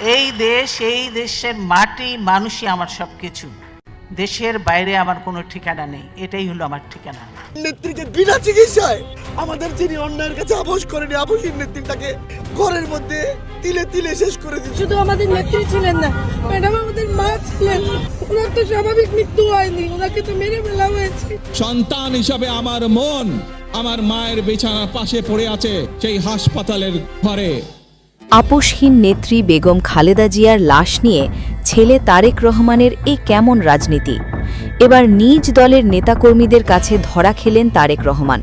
এই দেশ, এই দেশের মাটি, মানুষই আমার সবকিছু। দেশের বাইরে আমার কোনো ঠিকানা নেই, এটাই হলো আমার ঠিকানা। নেত্রীকে বিনা চিকিৎসায় আমাদের যিনি অন্যায়ের কাছে আপোষ করেনি, আপোষের নেত্রী তাকে ঘরের মধ্যে তিলে তিলে শেষ করে দিচ্ছে। শুধু আমাদের নেত্রী ছিলেন না, ম্যাডাম আমাদের মা ছিলেন। ওনার তো স্বাভাবিক মৃত্যু হয়নি, ওনাকে তো মেরে ফেলা হয়েছে। সন্তান হিসাবে আমার মন আমার মায়ের বিছানার পাশে পড়ে আছে সেই হাসপাতালের ঘরে। আপোষহীন নেত্রী বেগম খালেদা জিয়ার লাশ নিয়ে ছেলে তারেক রহমানের এ কেমন রাজনীতি। এবার নিজ দলের নেতাকর্মীদের কাছে ধরা খেলেন তারেক রহমান।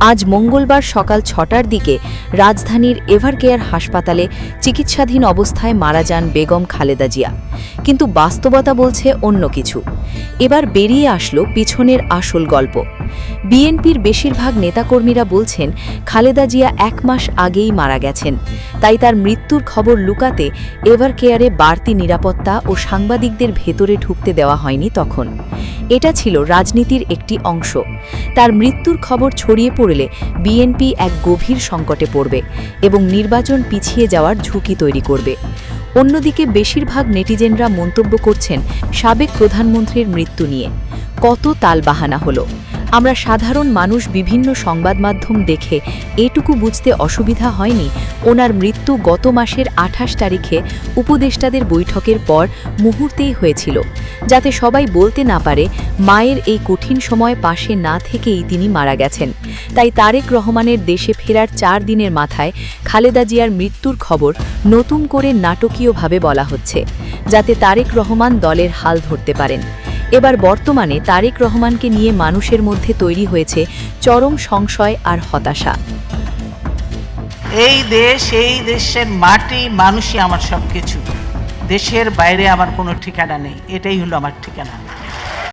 আজ মঙ্গলবার সকাল ৬টার দিকে রাজধানীর এভারকেয়ার হাসপাতালে চিকিৎসাধীন অবস্থায় মারা যান বেগম খালেদা জিয়া। কিন্তু বাস্তবতা বলছে অন্য কিছু। এবার বেরিয়ে আসলো পিছনের আসল গল্প। বিএনপির বেশিরভাগ নেতাকর্মীরা বলছেন খালেদা জিয়া ১ মাস আগেই মারা গেছেন, তাই তার মৃত্যুর খবর লুকাতে এভারকেয়ারে বাড়তি নিরাপত্তা ও সাংবাদিকদের ভেতরে ঢুকতে দেওয়া হয়নি তখন। এটা ছিল রাজনীতির একটি অংশ। তার মৃত্যুর খবর ছড়িয়ে পড়লে বিএনপি এক গভীর সংকটে পড়বে এবং নির্বাচন পিছিয়ে যাওয়ার ঝুঁকি তৈরি করবে। অন্যদিকে বেশিরভাগ নেটিজেনরা মন্তব্য করছেন সাবেক প্রধানমন্ত্রীর মৃত্যু নিয়ে কত তালবাহানা হলো। আমরা সাধারণ মানুষ বিভিন্ন সংবাদ মাধ্যম দেখে এটুকু বুঝতে অসুবিধা হয়নি ওনার মৃত্যু গত মাসের ২৮ তারিখে উপদেষ্টাদের বৈঠকের পর মুহূর্তেই হয়েছিল, যাতে সবাই বলতে না পারে মায়ের এই কঠিন সময় পাশে না থেকেই তিনি মারা গেছেন। তাই তারেক রহমানের দেশে ফেরার ৪ দিনের মাথায় খালেদা জিয়ার মৃত্যুর খবর নতুন করে নাটকীয়ভাবে বলা হচ্ছে, যাতে তারেক রহমান দলের হাল ধরতে পারেন। এবার বর্তমানে তারেক রহমানকে নিয়ে মানুষের মধ্যে তৈরি হয়েছে চরম সংশয় আর হতাশা। এই দেশ, এই দেশের মাটি, মানুষই আমার সবকিছু। দেশের বাইরে আমার কোনো ঠিকানা নেই, এটাই হলো আমার ঠিকানা।